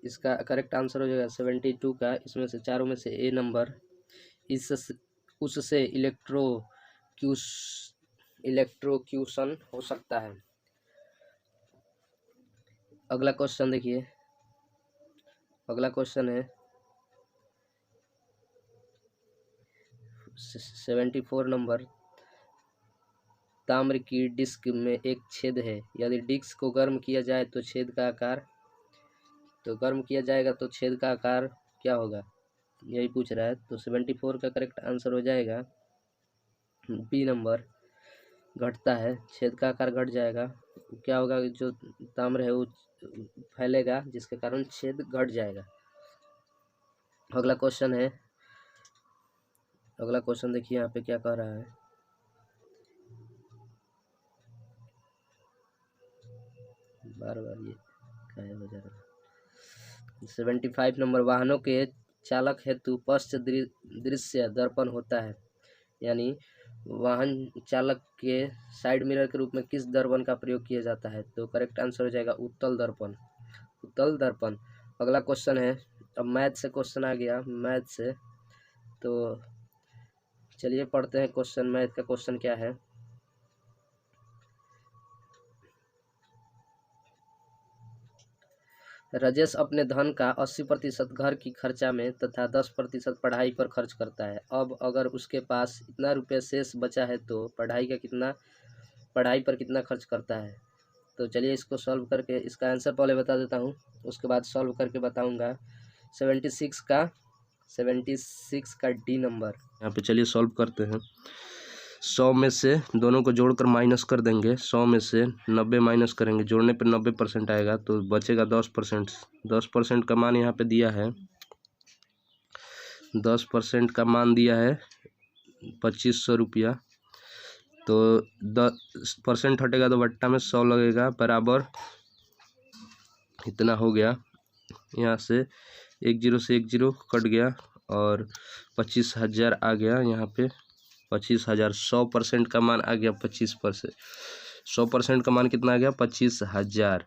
इसका करेक्ट आंसर हो जाएगा 72 का, इसमें से चारों में से ए नंबर, उससे इलेक्ट्रोक्यूशन हो सकता है। अगला क्वेश्चन देखिए, अगला क्वेश्चन है 74 नंबर, ताम्र की डिस्क में एक छेद है, यदि डिस्क को गर्म किया जाए तो छेद का आकार, तो गर्म किया जाएगा तो छेद का आकार क्या होगा, यही पूछ रहा है। तो 74 का करेक्ट आंसर हो जाएगा बी नंबर, घटता है, छेद का आकार घट जाएगा। क्या होगा, जो ताम्र है वो फैलेगा जिसके कारण छेद घट जाएगा। अगला क्वेश्चन देखिए यहाँ पे क्या कह रहा है, बार ये क्या हो जा रहा है। 75 नंबर, वाहनों के चालक हेतु पश्च दृश्य दर्पण होता है, यानी वाहन चालक के साइड मिरर के रूप में किस दर्पण का प्रयोग किया जाता है? तो करेक्ट आंसर हो जाएगा उत्तल दर्पण। अगला क्वेश्चन है, अब मैथ से क्वेश्चन आ गया, मैथ से, तो चलिए पढ़ते हैं क्वेश्चन। मैथ का क्वेश्चन क्या है, राजेश अपने धन का 80% घर की खर्चा में तथा 10% पढ़ाई पर खर्च करता है। अब अगर उसके पास इतना रुपये शेष बचा है तो पढ़ाई पर कितना खर्च करता है? तो चलिए इसको सॉल्व करके, इसका आंसर पहले बता देता हूँ, उसके बाद सॉल्व करके बताऊँगा। 76 का डी नंबर, यहाँ पे चलिए सॉल्व करते हैं। 100 में से दोनों को जोड़कर माइनस कर देंगे, 100 में से 90 माइनस करेंगे, जोड़ने पर 90% आएगा, तो बचेगा 10%। 10% का मान यहाँ पे दिया है, 10% का मान दिया है 2500 रुपया। तो 10% हटेगा तो बट्टा में 100 लगेगा, बराबर इतना हो गया। यहाँ से 10 से 10 कट गया और 25,000 आ गया, यहाँ पे 25,000। 100% का मान आ गया 25%, 100% का मान कितना आ गया 25,000।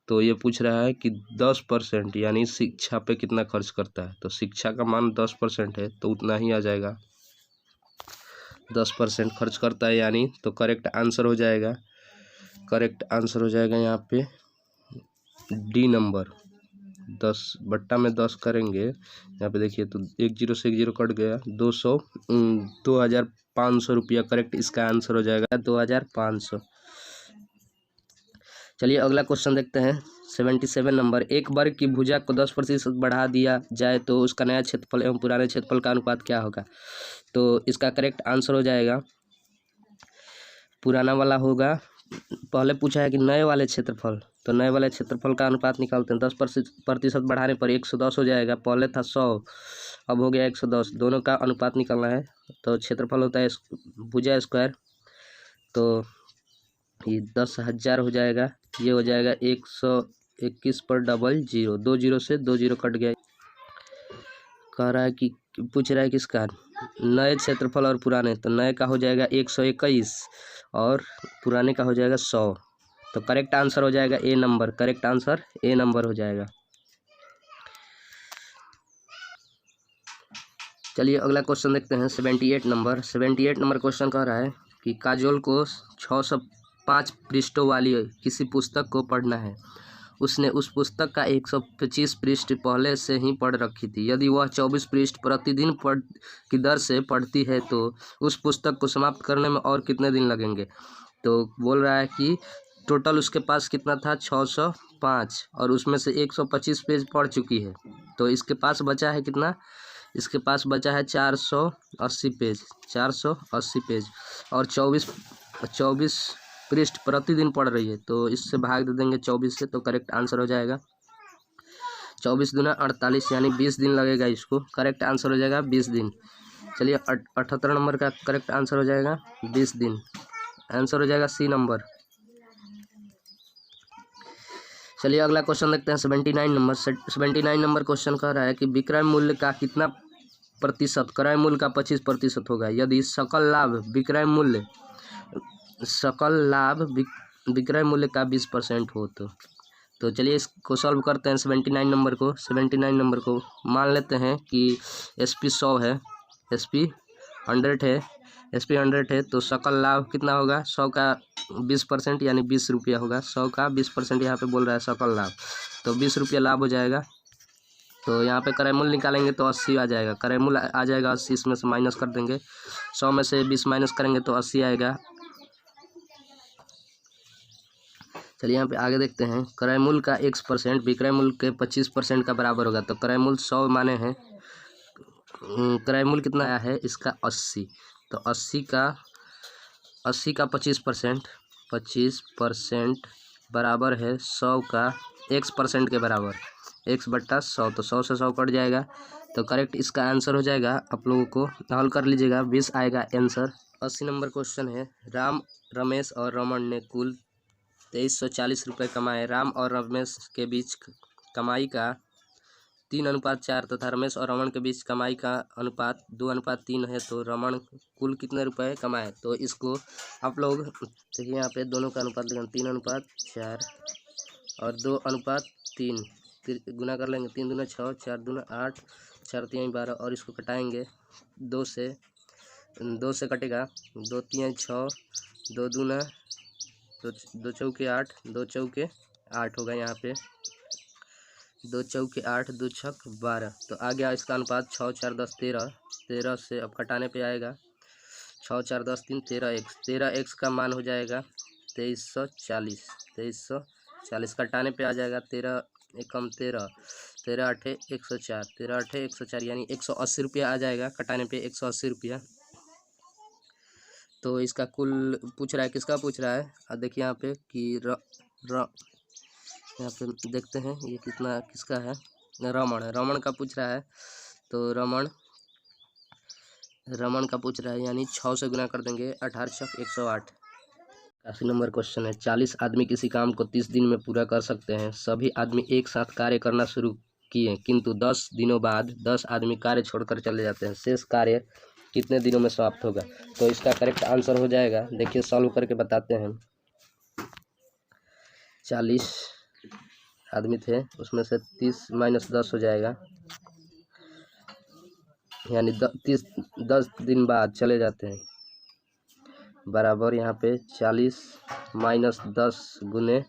तो ये पूछ रहा है कि 10% यानी शिक्षा पे कितना खर्च करता है। तो शिक्षा का मान 10% है तो उतना ही आ जाएगा, 10% खर्च करता है यानी। तो करेक्ट आंसर हो जाएगा, यहाँ पे डी नंबर। 10/10 करेंगे, यहाँ पे देखिए तो 1 0 से 1 0 कट गया, 2500 रुपया करेक्ट इसका आंसर हो जाएगा, 2500। चलिए अगला क्वेश्चन देखते हैं 77 नंबर। एक वर्ग की भुजा को 10% बढ़ा दिया जाए तो उसका नया क्षेत्रफल एवं पुराने क्षेत्रफल का अनुपात क्या होगा। तो इसका करेक्ट आंसर हो जाएगा पुराना वाला होगा। पहले पूछा है कि नए वाले क्षेत्रफल, तो नए वाले क्षेत्रफल का अनुपात निकालते हैं। 10% बढ़ाने पर 110 हो जाएगा, पहले था 100 अब हो गया 110, दोनों का अनुपात निकालना है। तो क्षेत्रफल होता है भुजा स्क्वायर, तो ये 10,000 हो जाएगा, ये हो जाएगा 121 पर 00, 2 0 से 2 0 कट गया। कह रहा है कि पूछ रहा है किसका, नए क्षेत्रफल और पुराने। तो नए का हो जाएगा 121 और पुराने का हो जाएगा 100। तो करेक्ट आंसर हो जाएगा A number, correct answer A number हो जाएगा। चलिए अगला क्वेश्चन देखते हैं 78 नंबर। 78 नंबर क्वेश्चन कह रहा है कि काजोल को 605 पृष्ठों वाली किसी पुस्तक को पढ़ना है। उसने उस पुस्तक का 125 पृष्ठ पहले से ही पढ़ रखी थी। यदि वह 24 पृष्ठ प्रतिदिन की दर से पढ़ती है तो उस पुस्तक को समाप्त करने में और कितने दिन लगेंगे। तो बोल रहा है कि टोटल उसके पास कितना था 605 और उसमें से 125 पेज पढ़ चुकी है। तो इसके पास बचा है कितना, इसके पास बचा है 480 पेज, 480 पेज और 24 पृष्ठ प्रतिदिन पढ़ रही है। तो इससे भाग दे देंगे 24 से, तो करेक्ट आंसर हो जाएगा 24 दूना 48 यानी 20 दिन लगेगा इसको। करेक्ट आंसर हो जाएगा 20 दिन। चलिए 78 नंबर का करेक्ट आंसर हो जाएगा 20 दिन, आंसर हो जाएगा सी नंबर। चलिए अगला क्वेश्चन देखते हैं 79 नंबर। 79 नंबर क्वेश्चन कह रहा है कि विक्रय मूल्य का कितना प्रतिशत क्रय मूल्य का 25% होगा यदि सकल लाभ विक्रय मूल्य का 20% हो। तो चलिए इसको सॉल्व करते हैं। 79 नंबर को मान लेते हैं कि SP 100 है, SP 100 है, तो सकल लाभ कितना होगा, 100 का 20% यानी 20 रुपया होगा। 100 का 20% यहाँ पे बोल रहा है सकल लाभ, तो 20 रुपया लाभ हो जाएगा। तो यहाँ पे क्रय मूल्य निकालेंगे तो 80 आ जाएगा, क्रय मूल्य आ जाएगा 80, इसमें से माइनस कर देंगे, 100 में से 20 माइनस करेंगे तो 80 आएगा। चलिए यहाँ पे आगे देखते हैं। क्रय मूल्य का 1% विक्रय मूल्य के 25% का बराबर होगा। तो क्रय मूल्य 100 माने हैं, क्रय मूल्य कितना आया है इसका 80, तो 80 का 25% बराबर है 100 का x% के बराबर, x/100, तो 100 से 100 कट जाएगा। तो करेक्ट इसका आंसर हो जाएगा, आप लोगों को हल कर लीजिएगा, 20 आएगा आंसर। 80 नंबर क्वेश्चन है। राम, रमेश और रमन ने कुल 2340 रुपये कमाए। राम और रमेश के बीच कमाई का 3:4 तथा रमेश और रमन के बीच कमाई का अनुपात 2:3 है। तो रमन कुल कितने रुपए कमाए। तो इसको आप लोग देखिए यहाँ पे दोनों का अनुपात लेंगे, 3:4 और 2:3 गुना कर लेंगे, 3 दूना 6, 4 दूना 8, 4 3 12 और इसको कटाएंगे 2 से कटेगा, 2 3 6, 2 दूना 2 चौके 8, 2 चौके 8 होगा यहाँ पे, 2 चौके 8, 2 छक 12। तो आ गया इसका अनुपात 6 4 10 13 से अब कटाने पे आएगा 6 4 10 3 13x का मान हो जाएगा 2340 कटाने पे आ जाएगा 13 एकम 13 8 104 यानी 180 रुपया आ जाएगा कटाने पे 180 रुपया। तो इसका कुल पूछ रहा है, किसका पूछ रहा है, देखिए यहाँ पे कि यहाँ पे देखते हैं ये कितना किसका है, रमन का पूछ रहा है। तो रमन का पूछ रहा है यानी 6 से गुना कर देंगे, 18 छक 108। 80 नंबर क्वेश्चन है। 40 आदमी किसी काम को 30 दिन में पूरा कर सकते हैं। सभी आदमी एक साथ कार्य करना शुरू किए किंतु 10 दिनों बाद 10 आदमी कार्य छोड़कर चले जाते हैं। शेष कार्य कितने दिनों में समाप्त होगा। तो इसका करेक्ट आंसर हो जाएगा, देखिए सॉल्व करके बताते हैं। 40 आदमी थे, उसमें से 30 - 10 हो जाएगा, यानी 10 दिन बाद चले जाते हैं, बराबर यहाँ पे 40 - 10 गुने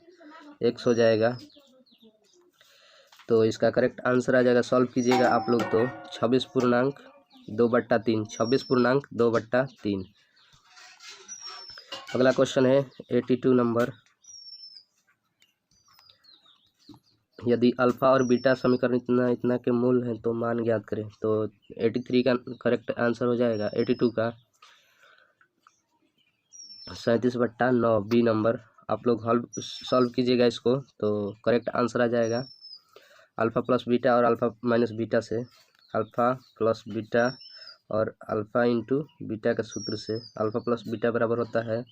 100 हो जाएगा। तो इसका करेक्ट आंसर आ जाएगा, सॉल्व कीजिएगा आप लोग तो 26.2/3, 26.2/3। अगला क्वेश्चन है 82 नंबर। यदि अल्फा और बीटा समीकरण इतना इतना के मूल हैं तो मान ज्ञात करें। तो 83 का करेक्ट आंसर हो जाएगा, 82 का 37/9 बी नंबर। आप लोग सॉल्व कीजिएगा इसको तो करेक्ट आंसर आ जाएगा, अल्फ़ा प्लस बीटा और अल्फ़ा माइनस बीटा से, अल्फ़ा प्लस बीटा और अल्फ़ा इंटू बीटा के सूत्र से अल्फ़ा प्लस बीटा बराबर होता है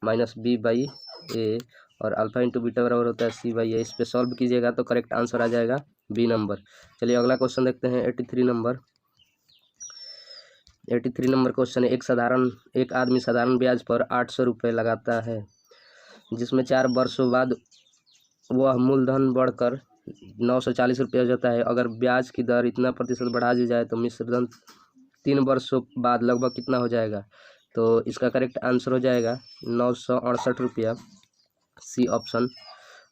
-b/a और अल्फ़ा इंटू बीटा बराबर होता है c/a। इस पे सॉल्व कीजिएगा तो करेक्ट आंसर आ जाएगा बी नंबर। चलिए अगला क्वेश्चन देखते हैं 83 नंबर। 83 नंबर क्वेश्चन है, एक आदमी साधारण ब्याज पर 800 रुपये लगाता है, जिसमें 4 वर्षों बाद वह मूलधन बढ़कर 940 रुपये हो जाता है। अगर ब्याज की दर इतना प्रतिशत बढ़ा दी जाए तो मिश्रधन 3 वर्षों बाद लगभग कितना हो जाएगा। तो इसका करेक्ट आंसर हो जाएगा 968 रुपया, सी ऑप्शन।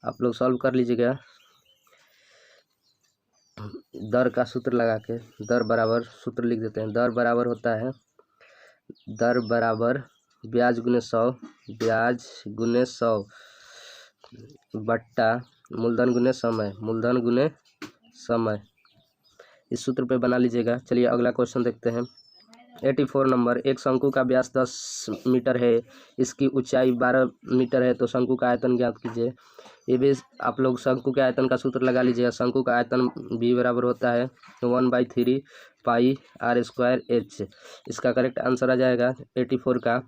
आप लोग सॉल्व कर लीजिएगा दर का सूत्र लगा के। दर बराबर सूत्र लिख देते हैं, दर बराबर होता है, दर बराबर ब्याज गुने 100, ब्याज गुने 100 बट्टा मूलधन गुने समय, मूलधन गुने समय। इस सूत्र पे बना लीजिएगा। चलिए अगला क्वेश्चन देखते हैं 84 नंबर। एक शंकु का व्यास 10 मीटर है, इसकी ऊंचाई 12 मीटर है, तो शंकु का आयतन ज्ञात कीजिए। ये भी आप लोग शंकु के आयतन का सूत्र लगा लीजिएगा। शंकु का आयतन b बराबर होता है 1/3 पाई r² h। इसका करेक्ट आंसर आ जाएगा 84 का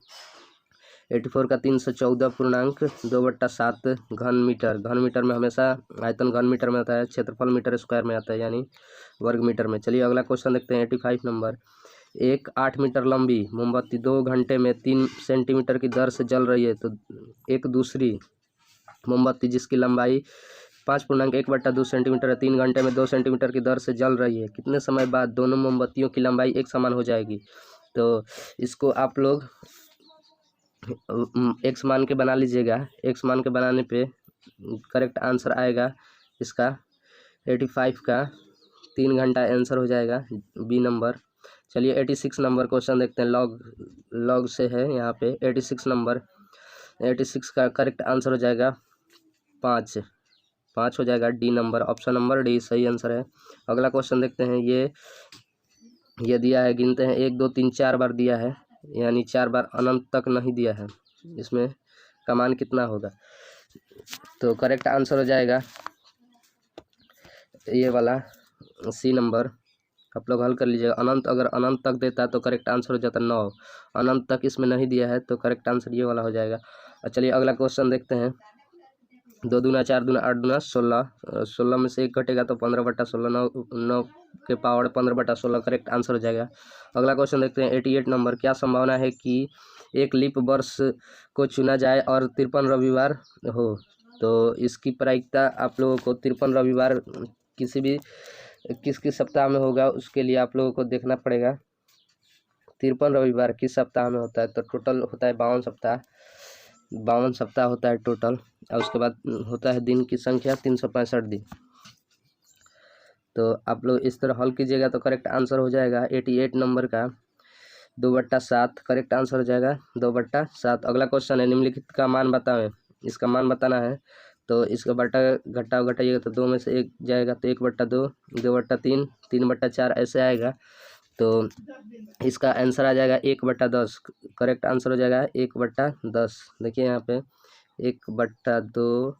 314.2/7 घन मीटर। घन मीटर में हमेशा आयतन घन मीटर में आता है, क्षेत्रफल मीटर स्क्वायर में आता है, यानी वर्ग मीटर में। चलिए अगला क्वेश्चन देखते हैं 85 नंबर। एक 8 मीटर लंबी मोमबत्ती 2 घंटे में 3 सेंटीमीटर की दर से जल रही है, तो एक दूसरी मोमबत्ती जिसकी लंबाई 5.1/2 सेंटीमीटर है, 3 घंटे में 2 सेंटीमीटर की दर से जल रही है, कितने समय बाद दोनों मोमबत्तियों की लंबाई एक समान हो जाएगी। तो इसको आप लोग एक्स मान के बना लीजिएगा। एक्स मान के बनाने पे करेक्ट आंसर आएगा इसका 85 का 3 घंटा आंसर हो जाएगा बी नंबर। चलिए 86 नंबर क्वेश्चन देखते हैं, लॉग से है यहाँ पे 86 नंबर। 86 का करेक्ट आंसर हो जाएगा 5 हो जाएगा, D number, option number D सही आंसर है। अगला क्वेश्चन देखते हैं, ये दिया है, गिनते हैं 1 2 3 4 बार दिया है, यानी 4 बार अनंत तक नहीं दिया है, इसमें का मान कितना होगा। तो करेक्ट आंसर हो जाएगा ये वाला सी नंबर। आप लोग हल कर लीजिएगा। अनंत अगर अनंत तक देता है तो करेक्ट आंसर हो जाता 9, अनंत तक इसमें नहीं दिया है तो करेक्ट आंसर ये वाला हो जाएगा। चलिए अगला क्वेश्चन देखते हैं 2 दूना 4 दूना 8 दूना 16, 16 में से 1 घटेगा तो 15/16, 9 के पावर 15/16 करेक्ट आंसर हो जाएगा। अगला क्वेश्चन देखते हैं 88 नंबर। क्या संभावना है कि एक लीप वर्ष को चुना जाए और 53 रविवार हो। तो इसकी प्रायिकता आप लोगों को 53 रविवार किस सप्ताह में होगा, उसके लिए आप लोगों को देखना पड़ेगा 53 रविवार किस सप्ताह में होता है। तो टोटल होता है 52 सप्ताह होता है टोटल, और उसके बाद होता है दिन की संख्या 365 दिन। तो आप लोग इस तरह हल कीजिएगा तो करेक्ट आंसर हो जाएगा 88 नंबर का 2/7 करेक्ट आंसर हो जाएगा 2/7। अगला क्वेश्चन है, निम्नलिखित का मान बताएं। इसका मान बताना है, तो इसका बटा घटाइएगा तो 2 में से 1 जाएगा तो 1/2, 2/3, 3/4 ऐसे आएगा। तो इसका आंसर आ जाएगा 1/10, करेक्ट आंसर हो जाएगा 1/10। देखिए यहाँ पे 1/2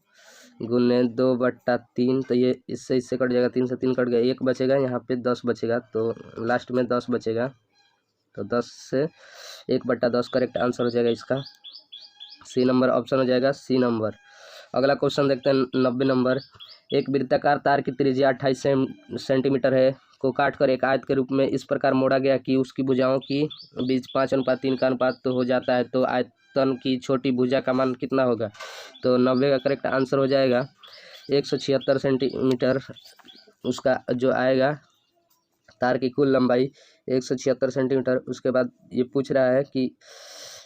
गुने 2/3, तो ये इससे कट जाएगा, 3 से 3 कट गया, 1 बचेगा, यहाँ पे 10 बचेगा, तो लास्ट में 10 बचेगा, तो 10 से 1/10 करेक्ट आंसर हो जाएगा इसका सी नंबर, ऑप्शन हो जाएगा सी नंबर। अगला क्वेश्चन देखते हैं 90 नंबर। एक वृत्ताकार तार की त्रिज्या 28 सेंटीमीटर है को काटकर एक आयत के रूप में इस प्रकार मोड़ा गया कि उसकी भुजाओं की बीच 5:3 का अनुपात तो हो जाता है, तो आयतन की छोटी भुजा का मान कितना होगा। तो 90 का करेक्ट आंसर हो जाएगा 176 सेंटीमीटर उसका जो आएगा तार की कुल लंबाई 176 सेंटीमीटर। उसके बाद ये पूछ रहा है कि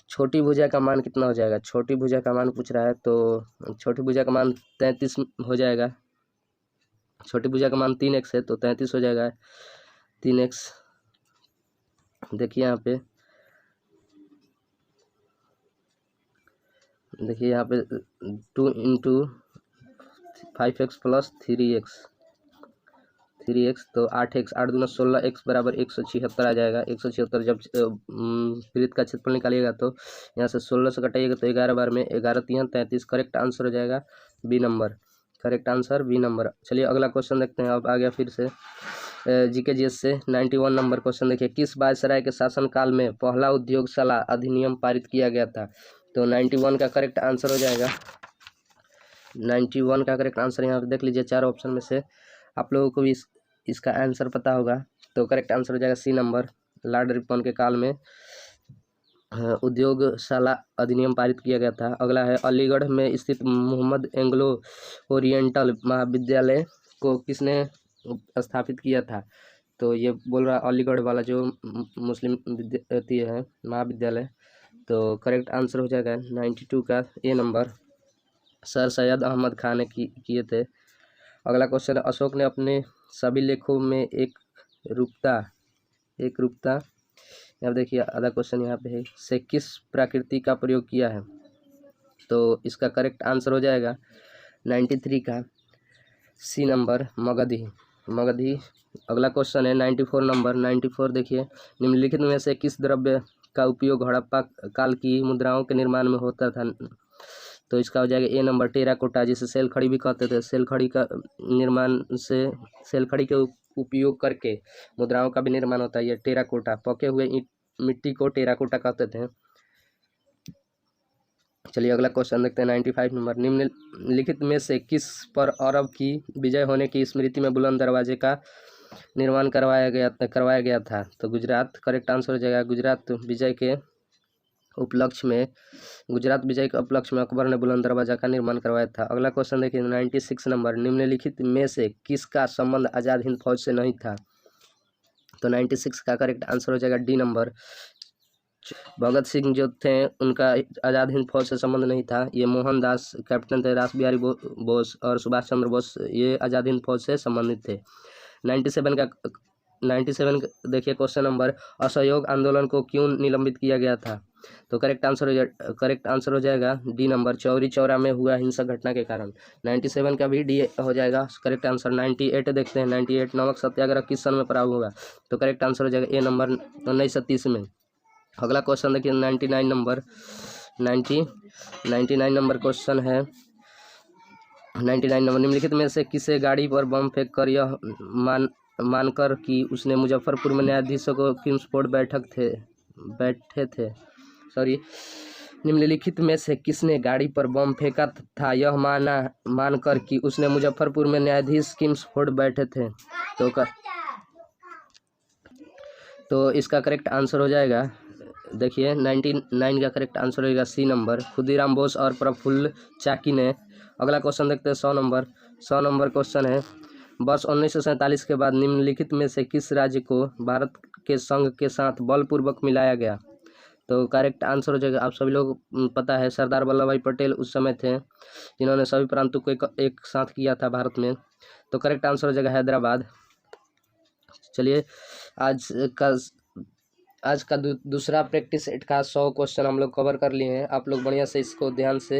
छोटी भुजा का मान कितना हो जाएगा। छोटी भुजा का मान पूछ रहा है तो छोटी भुजा का मान 33 हो जाएगा। छोटी भुजा का मान 3x है तो 33 हो जाएगा 3x। देखिए यहाँ पे, देखिए यहाँ पे 2 × 5x + 3x तो 8x, 8 दूना 16x बराबर 176 आ जाएगा। 176 जब वृत्त का क्षेत्रफल निकालिएगा तो यहाँ से 16 से कटाइएगा तो 11 बार में 11 3 33। करेक्ट आंसर हो जाएगा B number. Correct answer B number. चलिए अगला क्वेश्चन देखते हैं। अब आ गया फिर से जीके जीएस से 91 नंबर क्वेश्चन। देखिए, किस वायसराय के शासनकाल में पहला उद्योगशाला अधिनियम पारित किया गया था। तो 91 का करेक्ट आंसर हो जाएगा। 91 का करेक्ट आंसर यहाँ पे देख लीजिए, 4 ऑप्शन में से आप लोगों को भी इसका आंसर पता होगा। तो करेक्ट आंसर हो जाएगा सी नंबर। लॉर्ड रिपन के काल में उद्योगशाला अधिनियम पारित किया गया था। अगला है, अलीगढ़ में स्थित मोहम्मद एंग्लो ओरिएंटल महाविद्यालय को किसने स्थापित किया था। तो ये बोल रहा अलीगढ़ वाला जो मुस्लिम विद्यार्थी है महाविद्यालय। तो करेक्ट आंसर हो जाएगा 92 का A number. Sir Syed Ahmad Khan ने किए थे। अगला क्वेश्चन है, अशोक ने अपने सभी लेखों में एक रूपता यहाँ देखिए आधा क्वेश्चन यहाँ पे है, से किस प्रकृति का प्रयोग किया है। तो इसका करेक्ट आंसर हो जाएगा 93 का सी नंबर, मगधी। अगला क्वेश्चन है 94 नंबर। 94 देखिए, निम्नलिखित में से किस द्रव्य का उपयोग हड़प्पा काल की मुद्राओं के निर्माण में होता था। तो इसका हो जाएगा ए नंबर, टेराकोटा, जिसे सेल खड़ी भी कहते थे। सेल खड़ी का निर्माण से सेल खड़ी के उपयोग करके मुद्राओं का भी निर्माण होता है। ये टेराकोटा, पके हुए मिट्टी को टेराकोटा कहते थे। चलिए अगला क्वेश्चन देखते हैं 95 नंबर। निम्नलिखित में से किस पर अरब की विजय होने की स्मृति में बुलंद दरवाजे का निर्माण करवाया गया था। तो गुजरात। करेक्ट आंसर हो जाएगा गुजरात विजय के उपलक्ष्य में अकबर ने बुलंद दरवाजा का निर्माण करवाया था। अगला क्वेश्चन देखिए 96 नंबर। निम्नलिखित में से किसका संबंध आज़ाद हिंद फौज से नहीं था। तो 96 का करेक्ट आंसर हो जाएगा डी नंबर। भगत सिंह जो थे उनका आज़ाद हिंद फौज से संबंध नहीं था। ये मोहनदास कैप्टन थे, रास बिहारी बोस और सुभाष चंद्र बोस, ये आज़ाद हिंद फौज से संबंधित थे। 97 देखिए क्वेश्चन नंबर, असहयोग आंदोलन को क्यों निलंबित किया गया था। तो करेक्ट आंसर हो जाएगा डी नंबर, चौरी चौरा में हुआ हिंसक घटना के कारण। 97 का भी डी हो जाएगा करेक्ट आंसर। 98 देखते हैं। 98 नमक सत्याग्रह किस सन में प्रारंभ हुआ। तो करेक्ट आंसर हो जाएगा ए नंबर, 1930 में। अगला क्वेश्चन देखिए 99 नंबर क्वेश्चन है। 99 नंबर, निम्नलिखित में से किसे गाड़ी पर बम फेंक कर यह मानकर कि उसने मुजफ्फरपुर में न्यायाधीशों को किम्सफोर्ड बैठे थे। निम्नलिखित में से किसने गाड़ी पर बम फेंका था यह मानकर कि उसने मुजफ्फरपुर में न्यायाधीश किम्सफोर्ड बैठे थे। तो इसका करेक्ट आंसर हो जाएगा, देखिए 99 का करेक्ट आंसर होगा सी नंबर, खुदीराम बोस और प्रफुल्ल चाकी ने। अगला क्वेश्चन देखते हैं 100 नंबर क्वेश्चन है, वर्ष 1947 के बाद निम्नलिखित में से किस राज्य को भारत के संघ के साथ बलपूर्वक मिलाया गया। तो करेक्ट आंसर हो जाएगा, आप सभी लोग पता है सरदार वल्लभ भाई पटेल उस समय थे जिन्होंने सभी प्रांतों को एक साथ किया था भारत में। तो करेक्ट आंसर हो जाएगा हैदराबाद। चलिए आज का दूसरा प्रैक्टिस सेट का 100 क्वेश्चन हम लोग कवर कर लिए हैं। आप लोग बढ़िया से इसको ध्यान से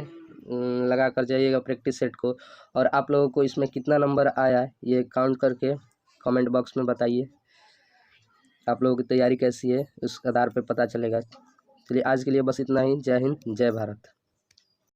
लगा कर जाइएगा प्रैक्टिस सेट को, और आप लोगों को इसमें कितना नंबर आया ये काउंट करके कमेंट बॉक्स में बताइए। आप लोगों की तैयारी कैसी है उस आधार पर पता चलेगा। चलिए आज के लिए बस इतना ही। जय हिंद, जय भारत।